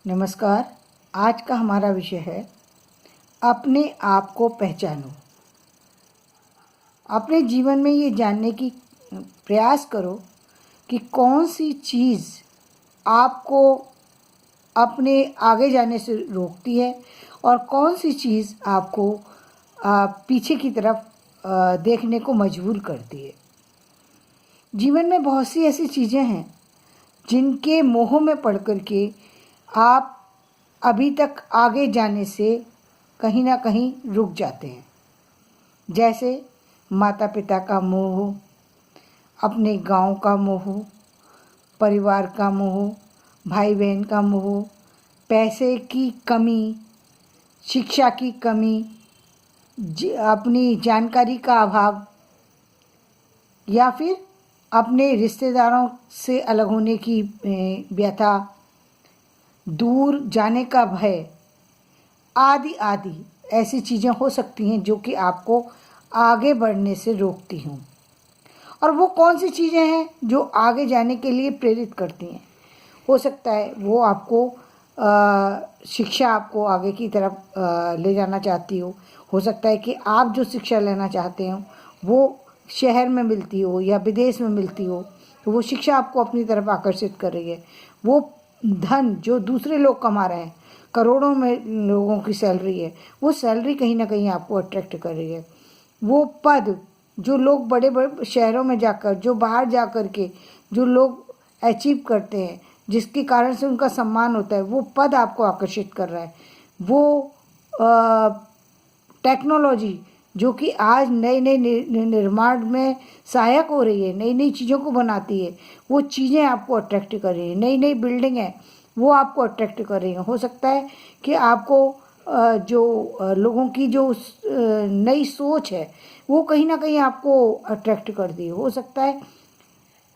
नमस्कार। आज का हमारा विषय है अपने आप को पहचानो। अपने जीवन में ये जानने की प्रयास करो कि कौन सी चीज़ आपको अपने आगे जाने से रोकती है और कौन सी चीज़ आपको पीछे की तरफ देखने को मजबूर करती है। जीवन में बहुत सी ऐसी चीज़ें हैं जिनके मोह में पड़ कर के आप अभी तक आगे जाने से कहीं ना कहीं रुक जाते हैं। जैसे माता पिता का मोह, अपने गांव का मोह, परिवार का मोह, भाई बहन का मोह, पैसे की कमी, शिक्षा की कमी, अपनी जानकारी का अभाव, या फिर अपने रिश्तेदारों से अलग होने की व्यथा, दूर जाने का भय, आदि आदि ऐसी चीज़ें हो सकती हैं जो कि आपको आगे बढ़ने से रोकती हों। और वो कौन सी चीज़ें हैं जो आगे जाने के लिए प्रेरित करती हैं? हो सकता है वो आपको शिक्षा आपको आगे की तरफ ले जाना चाहती हो सकता है कि आप जो शिक्षा लेना चाहते हो वो शहर में मिलती हो या विदेश में मिलती हो, तो वो शिक्षा आपको अपनी तरफ आकर्षित कर रही है। वो धन जो दूसरे लोग कमा रहे हैं, करोड़ों में लोगों की सैलरी है, वो सैलरी कहीं ना कहीं आपको अट्रैक्ट कर रही है। वो पद जो लोग बड़े बड़े शहरों में जाकर, जो बाहर जाकर के जो लोग अचीव करते हैं, जिसके कारण से उनका सम्मान होता है, वो पद आपको आकर्षित कर रहा है। वो टेक्नोलॉजी जो कि आज नए नए निर्माण में सहायक हो रही है, नई नई चीज़ों को बनाती है, वो चीज़ें आपको अट्रैक्ट कर रही हैं। नई नई बिल्डिंग है वो आपको अट्रैक्ट कर रही हैं। हो सकता है कि आपको जो लोगों की जो नई सोच है वो कहीं ना कहीं आपको अट्रैक्ट करती है। हो सकता है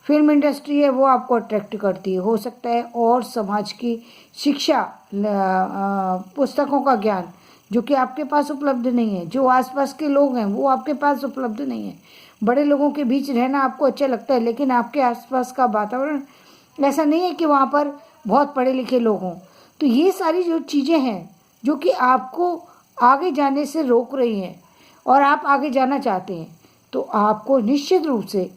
फिल्म इंडस्ट्री है वो आपको अट्रैक्ट करती है। हो सकता है और समाज की शिक्षा, पुस्तकों का ज्ञान जो कि आपके पास उपलब्ध नहीं है, जो आसपास के लोग हैं वो आपके पास उपलब्ध नहीं है। बड़े लोगों के बीच रहना आपको अच्छा लगता है, लेकिन आपके आसपास का वातावरण ऐसा नहीं है कि वहाँ पर बहुत पढ़े लिखे लोग हों। तो ये सारी जो चीज़ें हैं जो कि आपको आगे जाने से रोक रही हैं और आप आगे जाना चाहते हैं, तो आपको निश्चित रूप से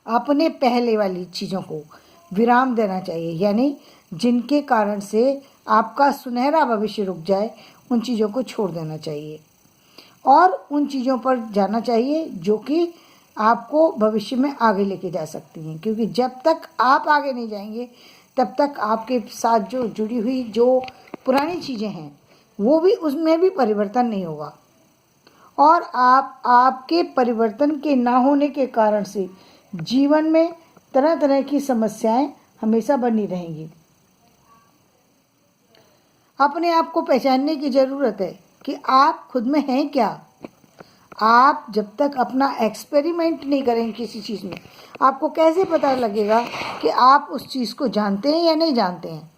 अपने पहले वाली चीज़ों को विराम देना चाहिए। यानी जिनके कारण से आपका सुनहरा भविष्य रुक जाए, उन चीज़ों को छोड़ देना चाहिए और उन चीज़ों पर जाना चाहिए जो कि आपको भविष्य में आगे लेके जा सकती हैं। क्योंकि जब तक आप आगे नहीं जाएंगे तब तक आपके साथ जो जुड़ी हुई जो पुरानी चीज़ें हैं वो भी, उसमें भी परिवर्तन नहीं होगा और आपके परिवर्तन के ना होने के कारण से जीवन में तरह तरह की समस्याएं हमेशा बनी रहेंगी। अपने आप को पहचानने की ज़रूरत है कि आप खुद में हैं क्या। आप जब तक अपना एक्सपेरिमेंट नहीं करेंगे किसी चीज़ में, आपको कैसे पता लगेगा कि आप उस चीज़ को जानते हैं या नहीं जानते हैं?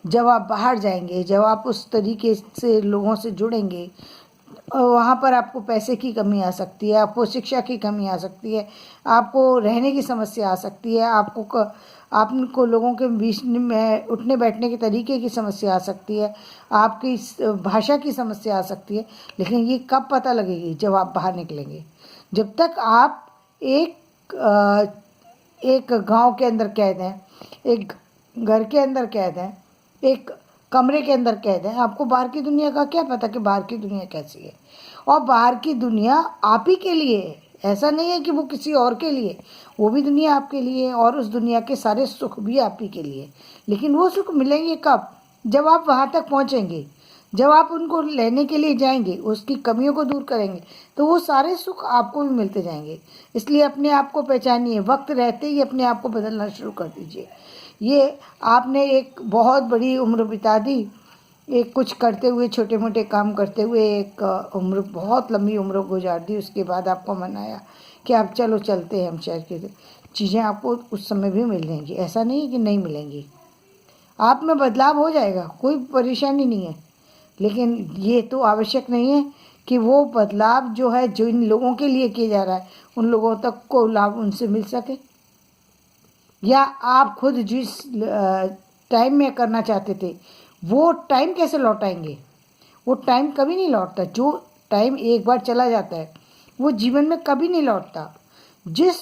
जब आप बाहर जाएंगे, जब आप उस तरीके से लोगों से जुड़ेंगे, वहाँ पर आपको पैसे की कमी आ सकती है, आपको शिक्षा की कमी आ सकती है, आपको रहने की समस्या आ सकती है, आपको लोगों के बीच में उठने बैठने के तरीके की समस्या आ सकती है, आपकी भाषा की समस्या आ सकती है। लेकिन ये कब पता लगेगी? जब आप बाहर निकलेंगे। जब तक आप एक गांव के अंदर कैद हैं, एक घर के अंदर कैद हैं, एक कमरे के अंदर कैद हैं, आपको बाहर की दुनिया का क्या पता कि बाहर की दुनिया कैसी है। और बाहर की दुनिया आप ही के लिए है, ऐसा नहीं है कि वो किसी और के लिए। वो भी दुनिया आपके लिए है और उस दुनिया के सारे सुख भी आप ही के लिए। लेकिन वो सुख मिलेंगे कब? जब आप वहाँ तक पहुँचेंगे, जब आप उनको लेने के लिए जाएंगे, उसकी कमियों को दूर करेंगे, तो वो सारे सुख आपको भी मिलते जाएंगे। इसलिए अपने आप को पहचानिए, वक्त रहते ही अपने आप को बदलना शुरू कर दीजिए। ये आपने एक बहुत बड़ी उम्र बिता दी, एक कुछ करते हुए, छोटे मोटे काम करते हुए एक उम्र, बहुत लंबी उम्र गुजार दी। उसके बाद आपको मन आया कि आप चलो चलते हैं हम शहर के, चीज़ें आपको उस समय भी मिल जाएंगी। ऐसा नहीं है कि नहीं मिलेंगी, आप में बदलाव हो जाएगा, कोई परेशानी नहीं है। लेकिन ये तो आवश्यक नहीं है कि वो बदलाव जो है, जो इन लोगों के लिए किया जा रहा है, उन लोगों तक को लाभ उनसे मिल सके, या आप खुद जिस टाइम में करना चाहते थे, वो टाइम कैसे लौटाएंगे? वो टाइम कभी नहीं लौटता। जो टाइम एक बार चला जाता है वो जीवन में कभी नहीं लौटता। जिस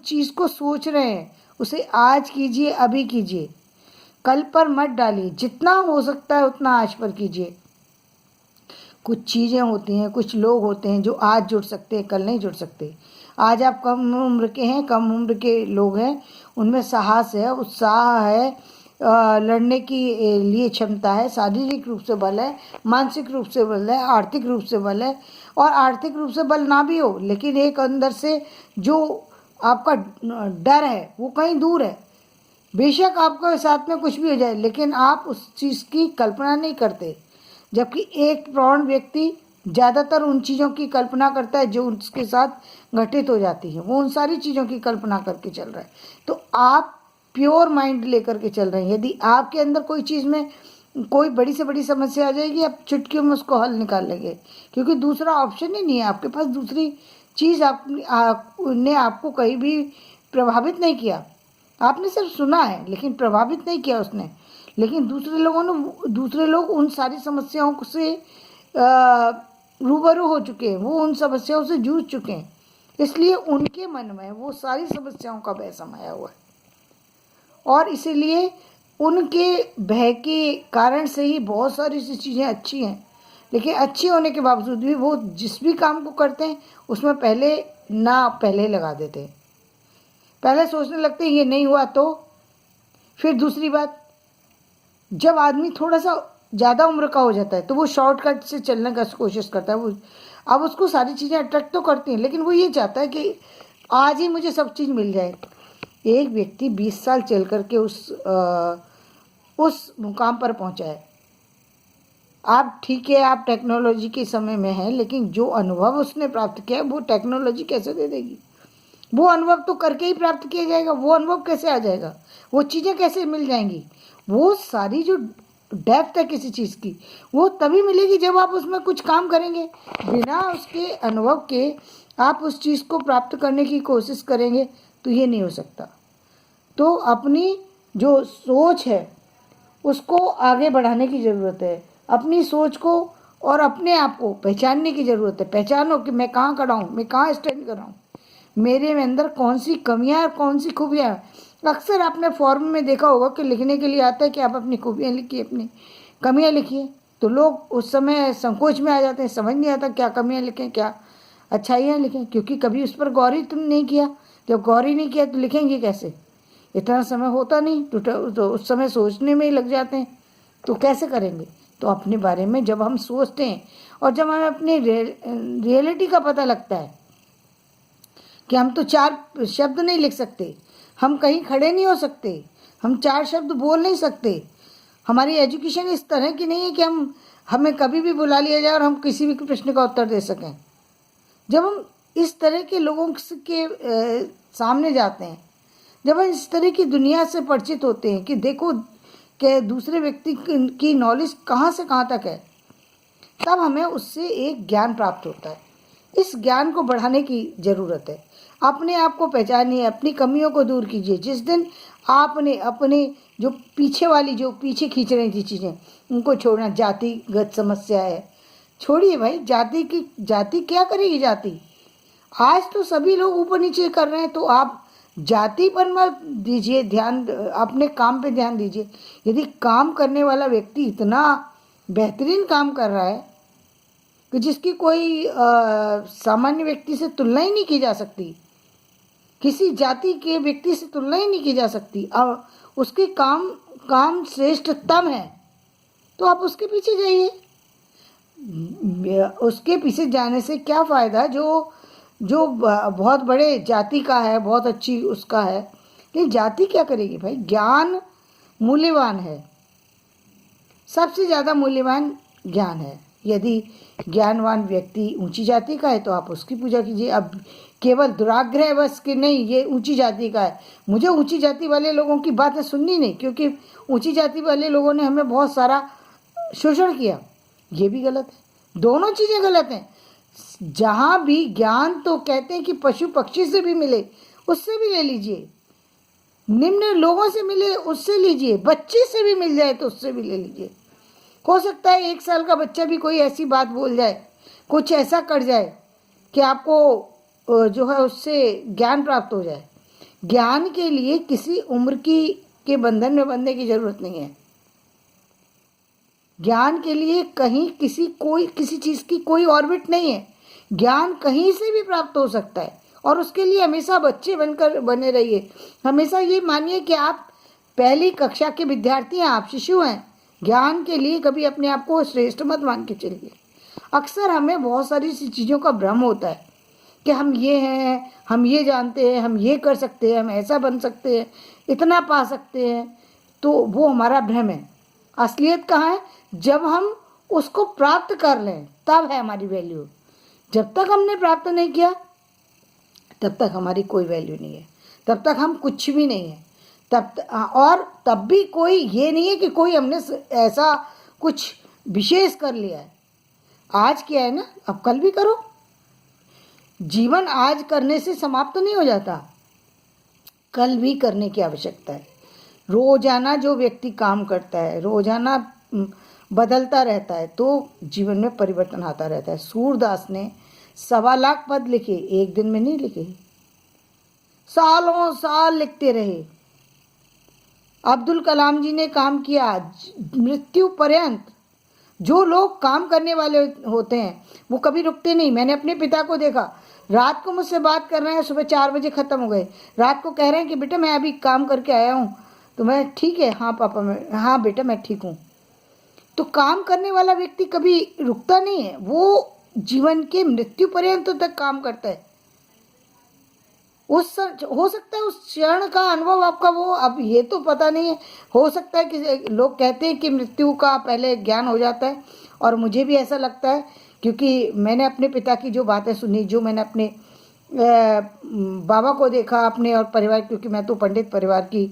चीज़ को सोच रहे हैं उसे आज कीजिए, अभी कीजिए, कल पर मत डालिए। जितना हो सकता है उतना आज पर कीजिए। कुछ चीज़ें होती हैं, कुछ लोग होते हैं जो आज जुड़ सकते हैं, कल नहीं जुड़ सकते। आज आप कम उम्र के हैं, कम उम्र के लोग हैं, उनमें साहस है, उत्साह है, लड़ने की लिए क्षमता है, शारीरिक रूप से बल है, मानसिक रूप से बल है, आर्थिक रूप से बल है। और आर्थिक रूप से बल ना भी हो लेकिन एक अंदर से जो आपका डर है वो कहीं दूर है। बेशक आपके साथ में कुछ भी हो जाए लेकिन आप उस चीज़ की कल्पना नहीं करते, जबकि एक प्रौढ़ व्यक्ति ज़्यादातर उन चीज़ों की कल्पना करता है जो उसके साथ घटित हो जाती है। वो उन सारी चीज़ों की कल्पना करके चल रहा है। तो आप प्योर माइंड लेकर के चल रहे हैं। यदि आपके अंदर कोई चीज़ में कोई बड़ी से बड़ी समस्या आ जाएगी, आप चुटकियों में उसको हल निकाल लेंगे, क्योंकि दूसरा ऑप्शन ही नहीं है आपके पास। दूसरी चीज़ ने आपको कहीं भी प्रभावित नहीं किया। आपने सिर्फ सुना है लेकिन प्रभावित नहीं किया उसने। लेकिन दूसरे लोग उन सारी समस्याओं से रूबरू हो चुके हैं, वो उन समस्याओं से जूझ चुके हैं, इसलिए उनके मन में वो सारी समस्याओं का भय समाया हुआ है। और इसीलिए उनके भय के कारण से ही बहुत सारी सी चीज़ें अच्छी हैं, लेकिन अच्छी होने के बावजूद भी वो जिस भी काम को करते हैं उसमें पहले लगा देते हैं। पहले सोचने लगते हैं ये नहीं हुआ तो। फिर दूसरी बात, जब आदमी थोड़ा सा ज़्यादा उम्र का हो जाता है तो वो शॉर्टकट से चलने का कोशिश करता है। वो अब उसको सारी चीज़ें अट्रैक्ट तो करती हैं लेकिन वो ये चाहता है कि आज ही मुझे सब चीज़ मिल जाए। एक व्यक्ति 20 साल चल करके उस मुकाम पर पहुंचा है। आप ठीक है, आप टेक्नोलॉजी के समय में हैं, लेकिन जो अनुभव उसने प्राप्त किया वो टेक्नोलॉजी कैसे दे देगी? वो अनुभव तो करके ही प्राप्त किया जाएगा। वो अनुभव कैसे आ जाएगा? वो चीज़ें कैसे मिल जाएंगी? वो सारी जो डेप्थ है किसी चीज़ की वो तभी मिलेगी जब आप उसमें कुछ काम करेंगे। बिना उसके अनुभव के आप उस चीज़ को प्राप्त करने की कोशिश करेंगे तो ये नहीं हो सकता। तो अपनी जो सोच है उसको आगे बढ़ाने की ज़रूरत है। अपनी सोच को और अपने आप को पहचानने की ज़रूरत है। पहचानो कि मैं कहाँ खड़ा हूँ, मैं कहाँ स्टैंड कर रहा हूँ, मेरे में अंदर कौन सी कमियाँ और कौन सी खूबियाँ हैं। अक्सर आपने फॉर्म में देखा होगा कि लिखने के लिए आता है कि आप अपनी खूबियाँ लिखिए, अपनी कमियाँ लिखिए। तो लोग उस समय संकोच में आ जाते हैं, समझ नहीं आता क्या कमियाँ लिखें, क्या अच्छाइयाँ लिखें, क्योंकि कभी उस पर गौर ही तुम नहीं किया। जब गौर ही नहीं किया तो लिखेंगे कैसे? इतना समय होता नहीं तो उस समय सोचने में ही लग जाते हैं, तो कैसे करेंगे? तो अपने बारे में जब हम सोचते हैं और जब हमें अपनी रियलिटी का पता लगता है कि हम तो 4 शब्द नहीं लिख सकते, हम कहीं खड़े नहीं हो सकते, हम 4 शब्द बोल नहीं सकते, हमारी एजुकेशन इस तरह की नहीं है कि हमें कभी भी बुला लिया जाए और हम किसी भी प्रश्न का उत्तर दे सकें। जब हम इस तरह के लोगों के सामने जाते हैं, जब हम इस तरह की दुनिया से परिचित होते हैं कि देखो कि दूसरे व्यक्ति की नॉलेज कहाँ से कहाँ तक है, तब हमें उससे एक ज्ञान प्राप्त होता है। इस ज्ञान को बढ़ाने की ज़रूरत है। अपने आप को पहचानिए, अपनी कमियों को दूर कीजिए। जिस दिन आपने अपने जो पीछे खींच रही थी चीज़ें उनको छोड़ना, जातिगत समस्या है, छोड़िए भाई। जाति क्या करेगी? जाति आज तो सभी लोग ऊपर नीचे कर रहे हैं, तो आप जाति पर मत दीजिए ध्यान, अपने काम पे ध्यान दीजिए। यदि काम करने वाला व्यक्ति इतना बेहतरीन काम कर रहा है कि जिसकी कोई सामान्य व्यक्ति से तुलना ही नहीं की जा सकती, किसी जाति के व्यक्ति से तुलना ही नहीं की जा सकती, और उसके काम श्रेष्ठतम है, तो आप उसके पीछे जाइए। उसके पीछे जाने से क्या फ़ायदा जो बहुत बड़े जाति का है, बहुत अच्छी उसका है, लेकिन जाति क्या करेगी भाई? ज्ञान मूल्यवान है, सबसे ज़्यादा मूल्यवान ज्ञान है। यदि ज्ञानवान व्यक्ति ऊंची जाति का है तो आप उसकी पूजा कीजिए। अब केवल दुराग्रह बस कि नहीं ये ऊंची जाति का है, मुझे ऊंची जाति वाले लोगों की बातें सुननी नहीं, क्योंकि ऊंची जाति वाले लोगों ने हमें बहुत सारा शोषण किया, ये भी गलत है। दोनों चीज़ें गलत हैं। जहाँ भी ज्ञान तो कहते हैं कि पशु पक्षी से भी मिले, उससे भी ले लीजिए। निम्न लोगों से मिले उससे लीजिए, बच्चे से भी मिल जाए तो उससे भी ले लीजिए। हो सकता है 1 साल का बच्चा भी कोई ऐसी बात बोल जाए, कुछ ऐसा कर जाए कि आपको जो है उससे ज्ञान प्राप्त हो जाए। ज्ञान के लिए किसी उम्र की के बंधन में बंधने की जरूरत नहीं है। ज्ञान के लिए कहीं किसी चीज की कोई ऑर्बिट नहीं है। ज्ञान कहीं से भी प्राप्त हो सकता है और उसके लिए हमेशा बच्चे बनकर बने रहिए। हमेशा ये मानिए कि आप पहली कक्षा के विद्यार्थी हैं, आप शिशु हैं। ज्ञान के लिए कभी अपने आप को श्रेष्ठ मत मान के चलिए। अक्सर हमें बहुत सारी सी चीज़ों का भ्रम होता है कि हम ये हैं, हम ये जानते हैं, हम ये कर सकते हैं, हम ऐसा बन सकते हैं, इतना पा सकते हैं। तो वो हमारा भ्रम है। असलियत कहाँ है? जब हम उसको प्राप्त कर लें तब है हमारी वैल्यू। जब तक हमने प्राप्त नहीं किया तब तक हमारी कोई वैल्यू नहीं है, तब तक हम कुछ भी नहीं है। और तब भी कोई ये नहीं है कि कोई हमने ऐसा कुछ विशेष कर लिया है। आज किया है ना, अब कल भी करो। जीवन आज करने से समाप्त तो नहीं हो जाता, कल भी करने की आवश्यकता है। रोजाना जो व्यक्ति काम करता है, रोजाना बदलता रहता है, तो जीवन में परिवर्तन आता रहता है। सूरदास ने 1.25 पद लिखे, एक दिन में नहीं लिखे, सालों साल लिखते रहे। अब्दुल कलाम जी ने काम किया मृत्यु पर्यंत। जो लोग काम करने वाले होते हैं वो कभी रुकते नहीं। मैंने अपने पिता को देखा, रात को मुझसे बात कर रहे हैं, सुबह 4 बजे ख़त्म हो गए। रात को कह रहे हैं कि बेटा मैं अभी काम करके आया हूँ। तो मैं ठीक है, हाँ पापा, हाँ बेटा मैं ठीक हूँ। तो काम करने वाला व्यक्ति कभी रुकता नहीं है, वो जीवन के मृत्यु पर्यंत तक काम करता है। हो सकता है उस क्षण का अनुभव आपका वो, अब ये तो पता नहीं है। हो सकता है कि लोग कहते हैं कि मृत्यु का पहले ज्ञान हो जाता है, और मुझे भी ऐसा लगता है, क्योंकि मैंने अपने पिता की जो बातें सुनी, जो मैंने अपने बाबा को देखा अपने और परिवार, क्योंकि मैं तो पंडित परिवार की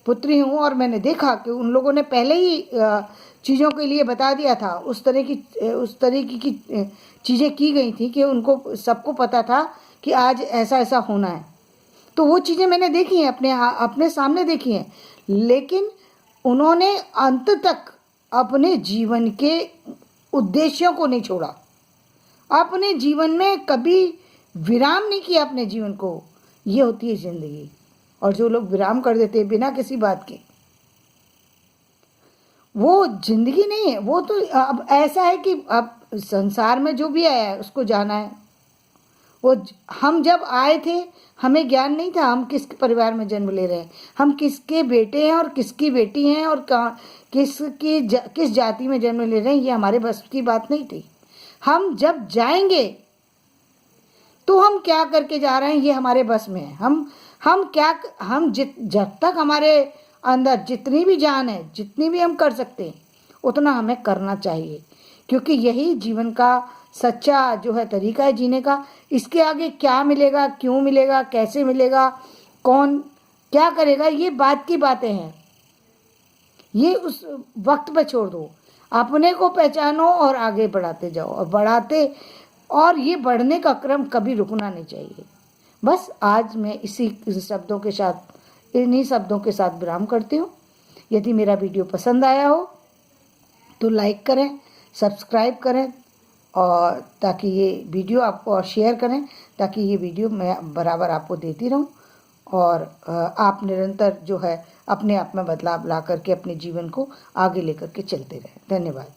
पुत्री हूँ, और मैंने देखा कि उन लोगों ने पहले ही चीज़ों के लिए बता दिया था। उस तरीके की चीज़ें की गई थी कि उनको सबको पता था कि आज ऐसा ऐसा होना है। तो वो चीज़ें मैंने देखी हैं, अपने सामने देखी हैं। लेकिन उन्होंने अंत तक अपने जीवन के उद्देश्यों को नहीं छोड़ा, अपने जीवन में कभी विराम नहीं किया अपने जीवन को। ये होती है जिंदगी। और जो लोग विराम कर देते हैं बिना किसी बात के, वो जिंदगी नहीं है। वो तो अब ऐसा है कि अब संसार में जो भी आया है उसको जाना है। वो हम जब आए थे हमें ज्ञान नहीं था हम किस परिवार में जन्म ले रहे हैं, हम किसके बेटे हैं और किसकी बेटी हैं, और किस जाति में जन्म ले रहे हैं, ये हमारे बस की बात नहीं थी। हम जब जाएंगे तो हम क्या करके जा रहे हैं ये हमारे बस में है। जब तक हमारे अंदर जितनी भी जान है, जितनी भी हम कर सकते हैं, उतना हमें करना चाहिए, क्योंकि यही जीवन का सच्चा जो है तरीका है जीने का। इसके आगे क्या मिलेगा, क्यों मिलेगा, कैसे मिलेगा, कौन क्या करेगा, ये बात की बातें हैं। ये उस वक्त पे छोड़ दो, अपने को पहचानो और आगे बढ़ाते जाओ, और ये बढ़ने का क्रम कभी रुकना नहीं चाहिए। बस आज मैं इन्हीं शब्दों के साथ विराम करती हूँ। यदि मेरा वीडियो पसंद आया हो तो लाइक करें, सब्सक्राइब करें, और ताकि ये वीडियो आपको, और शेयर करें ताकि ये वीडियो मैं बराबर आपको देती रहूं, और आप निरंतर जो है अपने आप में बदलाव ला करके अपने जीवन को आगे लेकर के चलते रहें। धन्यवाद।